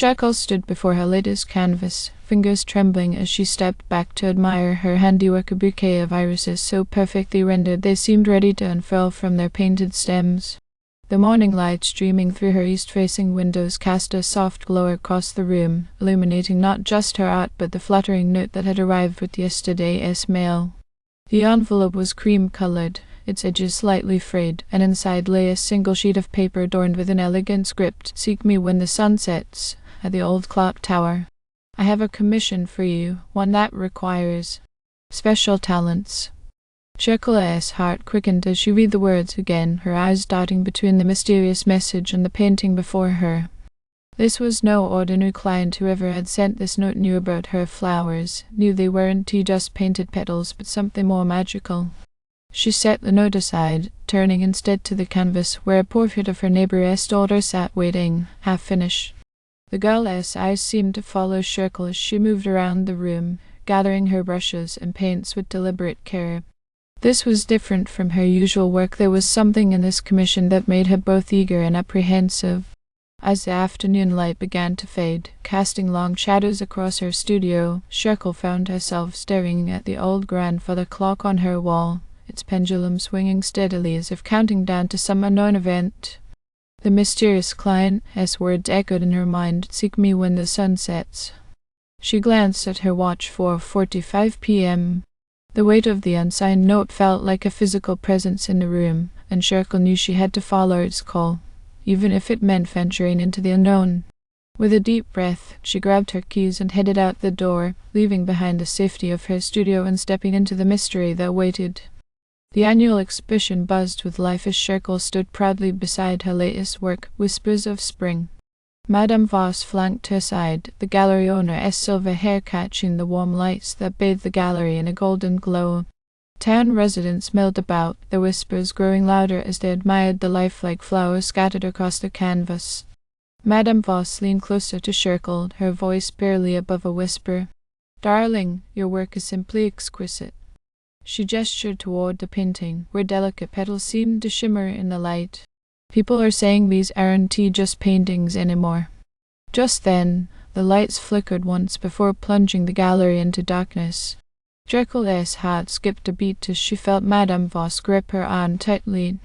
Shirkel stood before her latest canvas, fingers trembling as she stepped back to admire her handiwork, a bouquet of irises so perfectly rendered they seemed ready to unfurl from their painted stems. The morning light streaming through her east-facing windows cast a soft glow across the room, illuminating not just her art but the fluttering note that had arrived with yesterday's mail. The envelope was cream-coloured, its edges slightly frayed, and inside lay a single sheet of paper adorned with an elegant script: "Seek me when the sun sets, at the old clock tower. I have a commission for you, one that requires special talents." Shirkel's heart quickened as she read the words again, her eyes darting between the mysterious message and the painting before her. This was no ordinary client. Whoever had sent this note knew about her flowers, knew they weren't just painted petals but something more magical. She set the note aside, turning instead to the canvas where a portrait of her neighbour's daughter sat waiting, half-finished. The girl's eyes seemed to follow Shirkel as she moved around the room, gathering her brushes and paints with deliberate care. This was different from her usual work. There was something in this commission that made her both eager and apprehensive. As the afternoon light began to fade, casting long shadows across her studio, Shirkel found herself staring at the old grandfather clock on her wall, its pendulum swinging steadily as if counting down to some unknown event. The mysterious client's words echoed in her mind: "Seek me when the sun sets." She glanced at her watch. 4:45 p.m. The weight of the unsigned note felt like a physical presence in the room, and Shirkel knew she had to follow its call, even if it meant venturing into the unknown. With a deep breath, she grabbed her keys and headed out the door, leaving behind the safety of her studio and stepping into the mystery that waited. The annual exhibition buzzed with life as Shirkel stood proudly beside her latest work, Whispers of Spring. Madame Voss flanked her side, the gallery owner's silver hair catching the warm lights that bathed the gallery in a golden glow. Town residents milled about, their whispers growing louder as they admired the lifelike flowers scattered across the canvas. Madame Voss leaned closer to Shirkel, her voice barely above a whisper. "Darling, your work is simply exquisite." She gestured toward the painting, where delicate petals seemed to shimmer in the light. "People are saying these aren't just paintings anymore." Just then, the lights flickered once before plunging the gallery into darkness. Shirkel's heart skipped a beat as she felt Madame Voss grip her arm tightly.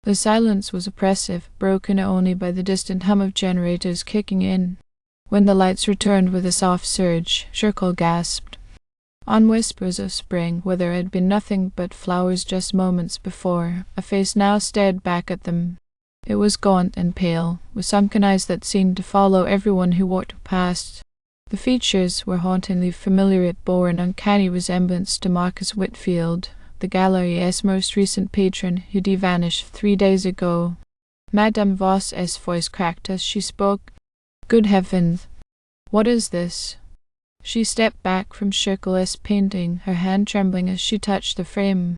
The silence was oppressive, broken only by the distant hum of generators kicking in. When the lights returned with a soft surge, Shirkel gasped. On Whispers of Spring, where there had been nothing but flowers just moments before, a face now stared back at them. It was gaunt and pale, with sunken eyes that seemed to follow everyone who walked past. The features were hauntingly familiar. It bore an uncanny resemblance to Marcus Whitfield, the gallery's most recent patron, who'd vanished 3 days ago. Madame Voss's voice cracked as she spoke. "Good heavens! What is this?" She stepped back from Shirkel's painting, her hand trembling as she touched the frame.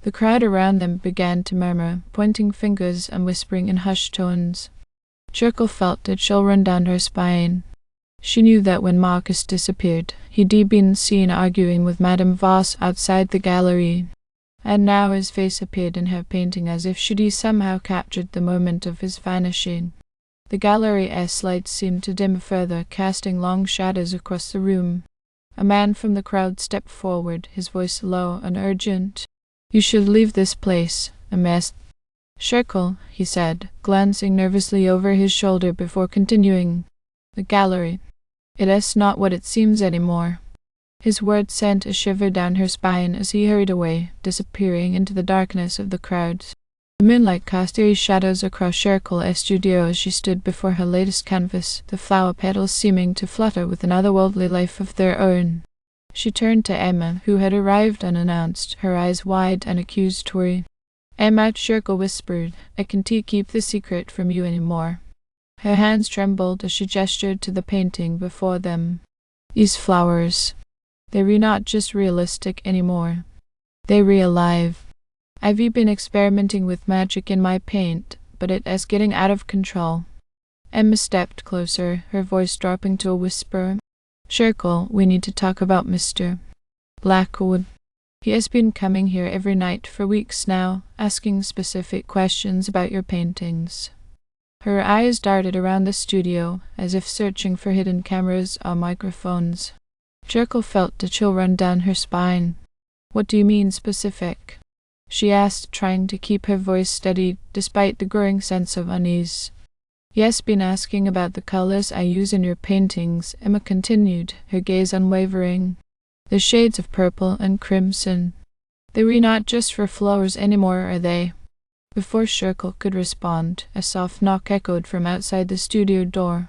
The crowd around them began to murmur, pointing fingers and whispering in hushed tones. Shirkel felt a chill run down her spine. She knew that when Marcus disappeared, he'd been seen arguing with Madame Voss outside the gallery, and now his face appeared in her painting as if she'd somehow captured the moment of his vanishing. The gallery's lights seemed to dim further, casting long shadows across the room. A man from the crowd stepped forward, his voice low and urgent. "You should leave this place, Miss Shirkel," he said, glancing nervously over his shoulder before continuing. "The gallery. It is not what it seems anymore." His words sent a shiver down her spine as he hurried away, disappearing into the darkness of the crowd. The moonlight cast eerie shadows across Shirkel's studio as she stood before her latest canvas, the flower petals seeming to flutter with an otherworldly life of their own. She turned to Emma, who had arrived unannounced, her eyes wide and accusatory. "Emma," Shirkel whispered, "I can't keep the secret from you anymore." Her hands trembled as she gestured to the painting before them. "These flowers, they were not just realistic anymore. They were alive. I've been experimenting with magic in my paint, but it is getting out of control." Emma stepped closer, her voice dropping to a whisper. "Shirkel, we need to talk about Mr. Blackwood. He has been coming here every night for weeks now, asking specific questions about your paintings." Her eyes darted around the studio, as if searching for hidden cameras or microphones. Shirkel felt a chill run down her spine. "What do you mean specific?" she asked, trying to keep her voice steady despite the growing sense of unease. "Yes, been asking about the colors I use in your paintings," Emma continued, her gaze unwavering. "The shades of purple and crimson. They were not just for flowers anymore, are they?" Before Shirkel could respond, a soft knock echoed from outside the studio door.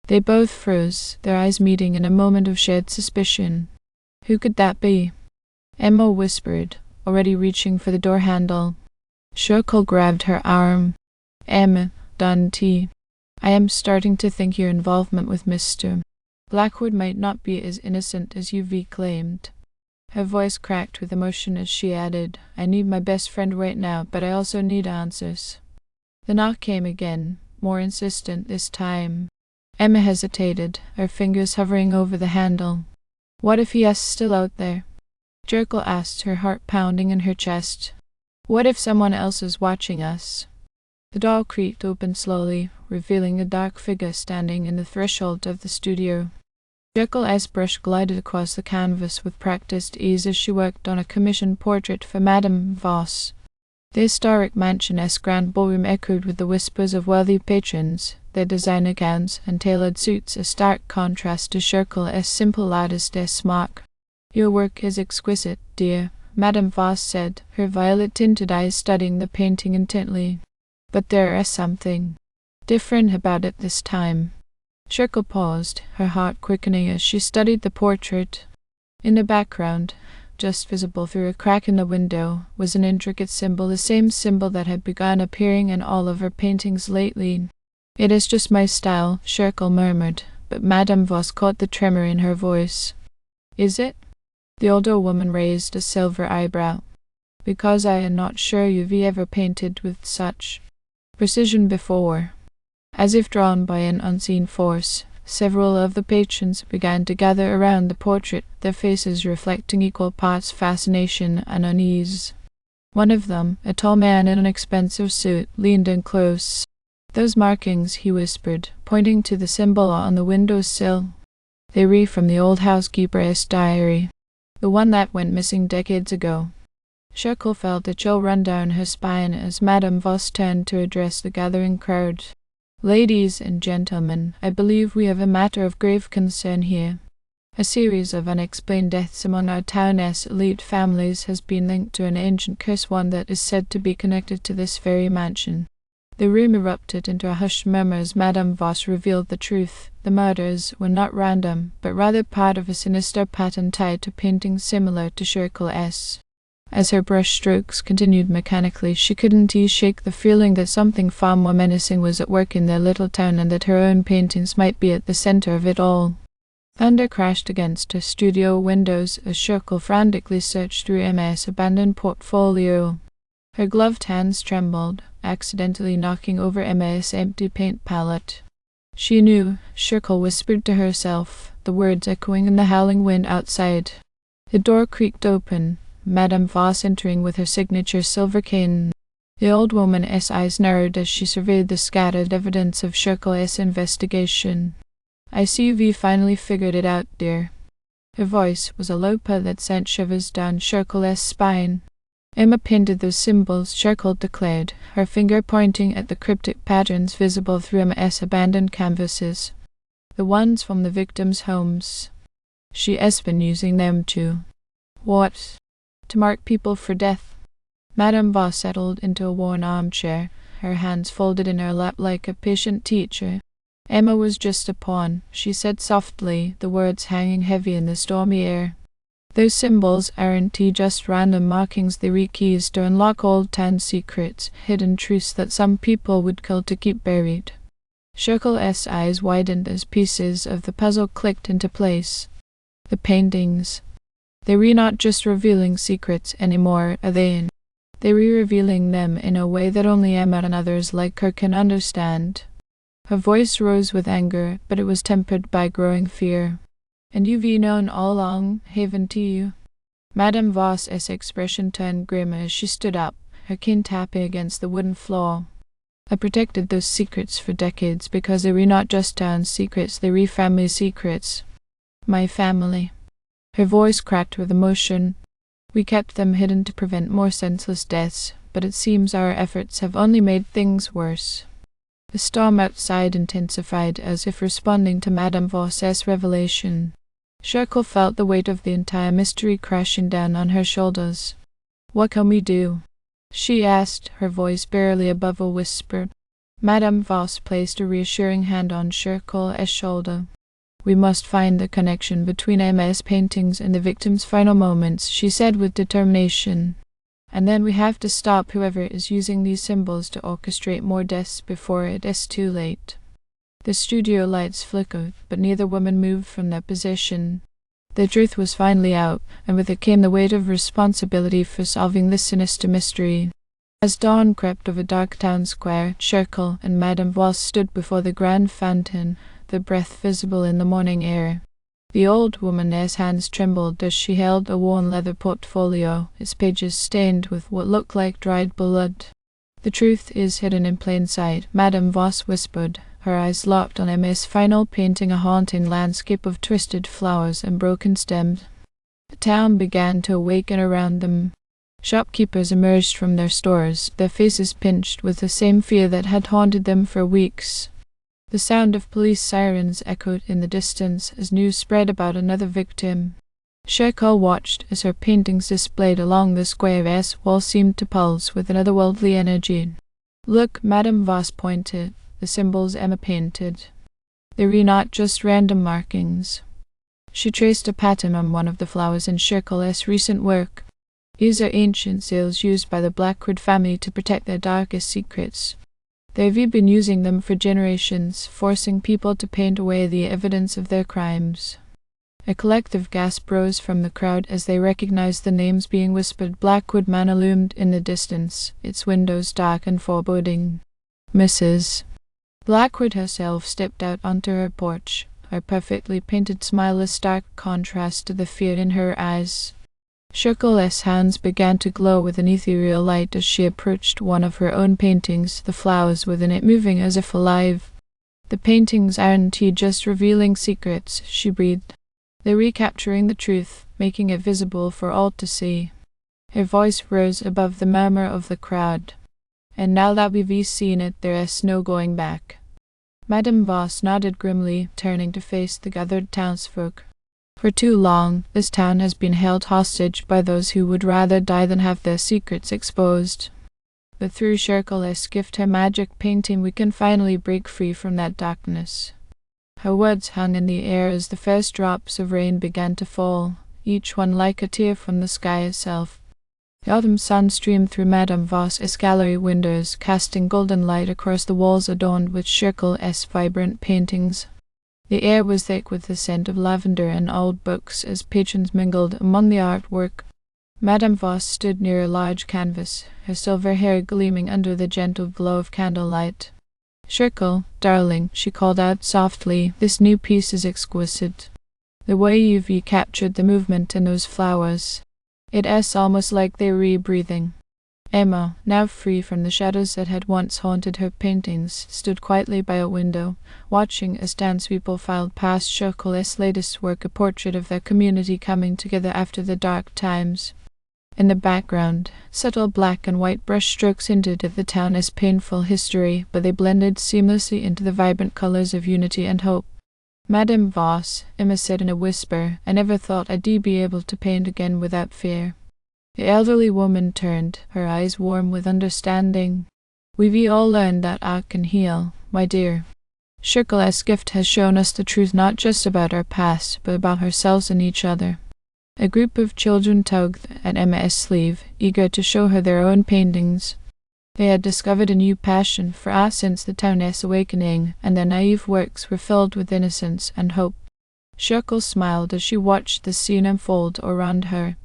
They both froze, their eyes meeting in a moment of shared suspicion. Who could that be? Emma whispered, already reaching for the door handle. Shirkel grabbed her arm. "Emma, Dante, I am starting to think your involvement with Mr. Blackwood might not be as innocent as you've claimed." Her voice cracked with emotion as she added, "I need my best friend right now, but I also need answers." The knock came again, more insistent this time. Emma hesitated, her fingers hovering over the handle. "What if he is still out there?" Shirkel asked, her heart pounding in her chest. "What if someone else is watching us?" The door creaked open slowly, revealing a dark figure standing in the threshold of the studio. Shirkel's brush glided across the canvas with practiced ease as she worked on a commissioned portrait for Madame Voss. The historic mansion-esque grand ballroom echoed with the whispers of wealthy patrons, their designer gowns and tailored suits a stark contrast to Shirkel's simple artist smock. "Your work is exquisite, dear," Madame Voss said, her violet-tinted eyes studying the painting intently. "But there is something different about it this time." Shirkel paused, her heart quickening as she studied the portrait. In the background, just visible through a crack in the window, was an intricate symbol, the same symbol that had begun appearing in all of her paintings lately. "It is just my style," Shirkel murmured, but Madame Voss caught the tremor in her voice. "Is it?" The older woman raised a silver eyebrow. "Because I am not sure you've ever painted with such precision before." As if drawn by an unseen force, several of the patrons began to gather around the portrait, their faces reflecting equal parts fascination and unease. One of them, a tall man in an expensive suit, leaned in close. "Those markings," he whispered, pointing to the symbol on the window-sill. "They read from the old housekeeper's diary, the one that went missing decades ago." Shirkel felt a chill run down her spine as Madame Voss turned to address the gathering crowd. "Ladies and gentlemen, I believe we have a matter of grave concern here. A series of unexplained deaths among our town's elite families has been linked to an ancient curse, one that is said to be connected to this very mansion." The room erupted into a hushed murmur as Madame Voss revealed the truth. The murders were not random, but rather part of a sinister pattern tied to paintings similar to Shirkel's. As her brush strokes continued mechanically, she couldn't shake the feeling that something far more menacing was at work in their little town, and that her own paintings might be at the center of it all. Thunder crashed against her studio windows as Shirkel frantically searched through Emma's abandoned portfolio. Her gloved hands trembled, accidentally knocking over Emma's empty paint palette. "She knew," Shirkel whispered to herself, the words echoing in the howling wind outside. The door creaked open, Madame Voss entering with her signature silver cane. The old woman's eyes narrowed as she surveyed the scattered evidence of Shirkel's investigation. "I see you've finally figured it out, dear." Her voice was a low purr that sent shivers down Shirkel's spine. "Emma painted those symbols," Shirkel declared, her finger pointing at the cryptic patterns visible through Emma's abandoned canvases. "The ones from the victims' homes. She has been using them to—" "What?" "To mark people for death." Madame Voss settled into a worn armchair, her hands folded in her lap like a patient teacher. "Emma was just a pawn," she said softly, the words hanging heavy in the stormy air. "Those symbols aren't just random markings, they read keys to unlock old town secrets, hidden truths that some people would kill to keep buried." Shirkel's eyes widened as pieces of the puzzle clicked into place. "The paintings. They were not just revealing secrets anymore, are they? They were revealing them in a way that only Emma and others like her can understand." Her voice rose with anger, but it was tempered by growing fear. "And you've known all along, haven't you?" Madame Voss's expression turned grim as she stood up, her cane tapping against the wooden floor. I protected those secrets for decades because they were not just town secrets, they were family secrets. My family. Her voice cracked with emotion. We kept them hidden to prevent more senseless deaths, but it seems our efforts have only made things worse. The storm outside intensified as if responding to Madame Voss's revelation. Shirkel felt the weight of the entire mystery crashing down on her shoulders. What can we do? She asked, her voice barely above a whisper. Madame Voss placed a reassuring hand on Shirkel's shoulder. We must find the connection between MS paintings and the victim's final moments, she said with determination. And then we have to stop whoever is using these symbols to orchestrate more deaths before it is too late. The studio lights flickered, but neither woman moved from their position. The truth was finally out, and with it came the weight of responsibility for solving this sinister mystery. As dawn crept over dark town square, Shirkel and Madame Voss stood before the grand fountain, the breath visible in the morning air. The old woman's hands trembled as she held a worn leather portfolio, its pages stained with what looked like dried blood. The truth is hidden in plain sight, Madame Voss whispered, her eyes locked on Emma's final painting, a haunting landscape of twisted flowers and broken stems. The town began to awaken around them. Shopkeepers emerged from their stores, their faces pinched with the same fear that had haunted them for weeks. The sound of police sirens echoed in the distance as news spread about another victim. Shirkel watched as her paintings displayed along the square's wall seemed to pulse with an otherworldly energy. Look, Madame Voss pointed, the symbols Emma painted. They were not just random markings. She traced a pattern on one of the flowers in Shirkel's recent work. These are ancient seals used by the Blackwood family to protect their darkest secrets. They've been using them for generations, forcing people to paint away the evidence of their crimes. A collective gasp rose from the crowd as they recognized the names being whispered. Blackwood Manor loomed in the distance, its windows dark and foreboding. Mrs. Blackwood herself stepped out onto her porch, her perfectly painted smile a stark contrast to the fear in her eyes. Shirkel's hands began to glow with an ethereal light as she approached one of her own paintings, the flowers within it moving as if alive. The paintings aren't just revealing secrets, she breathed. They're recapturing the truth, making it visible for all to see. Her voice rose above the murmur of the crowd. And now that we've seen it, there is no going back. Madame Voss nodded grimly, turning to face the gathered townsfolk. For too long, this town has been held hostage by those who would rather die than have their secrets exposed. But through Shirkel's gift, her magic painting, we can finally break free from that darkness. Her words hung in the air as the first drops of rain began to fall, each one like a tear from the sky itself. The autumn sun streamed through Madame Voss's gallery windows, casting golden light across the walls adorned with Shirkel's vibrant paintings. The air was thick with the scent of lavender and old books as patrons mingled among the artwork. Madame Voss stood near a large canvas, her silver hair gleaming under the gentle glow of candlelight. "Shirkel, darling," she called out softly, "this new piece is exquisite. The way you've captured the movement in those flowers. It is almost like they're re-breathing." Emma, now free from the shadows that had once haunted her paintings, stood quietly by a window, watching as townspeople filed past Shirkel's latest work, a portrait of their community coming together after the dark times. In the background, subtle black and white brushstrokes hinted at the town's painful history, but they blended seamlessly into the vibrant colors of unity and hope. "Madame Voss," Emma said in a whisper, "I never thought I'd be able to paint again without fear." The elderly woman turned, her eyes warm with understanding. "We've all learned that art can heal, my dear. Shirkel's gift has shown us the truth not just about our past, but about ourselves and each other." A group of children tugged at Emma's sleeve, eager to show her their own paintings. They had discovered a new passion for art since the town's awakening, and their naive works were filled with innocence and hope. Shirkel smiled as she watched the scene unfold around her.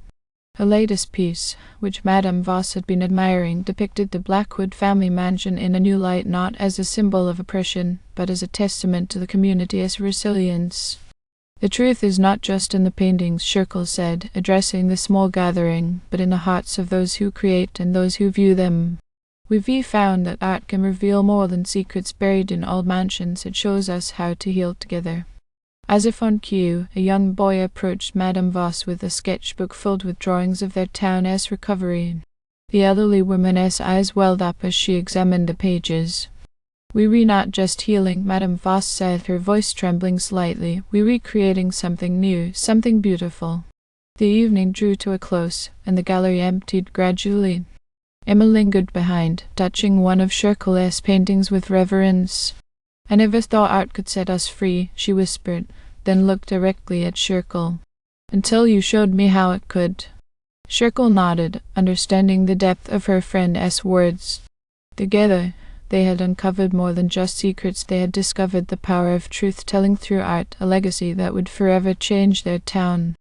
Her latest piece, which Madame Voss had been admiring, depicted the Blackwood family mansion in a new light, not as a symbol of oppression, but as a testament to the community's resilience. "The truth is not just in the paintings," Shirkel said, addressing the small gathering, "but in the hearts of those who create and those who view them. We've found that art can reveal more than secrets buried in old mansions. It shows us how to heal together. As if on cue, a young boy approached Madame Voss with a sketchbook filled with drawings of their town's recovery. The elderly woman's eyes welled up as she examined the pages. "We're not just healing," Madame Voss said, her voice trembling slightly. "We're recreating something new, something beautiful." The evening drew to a close, and the gallery emptied gradually. Emma lingered behind, touching one of Shirkel's paintings with reverence. "I never thought art could set us free," she whispered, then looked directly at Shirkel. "Until you showed me how it could." Shirkel nodded, understanding the depth of her friend's words. Together, they had uncovered more than just secrets. They had discovered the power of truth-telling through art, a legacy that would forever change their town.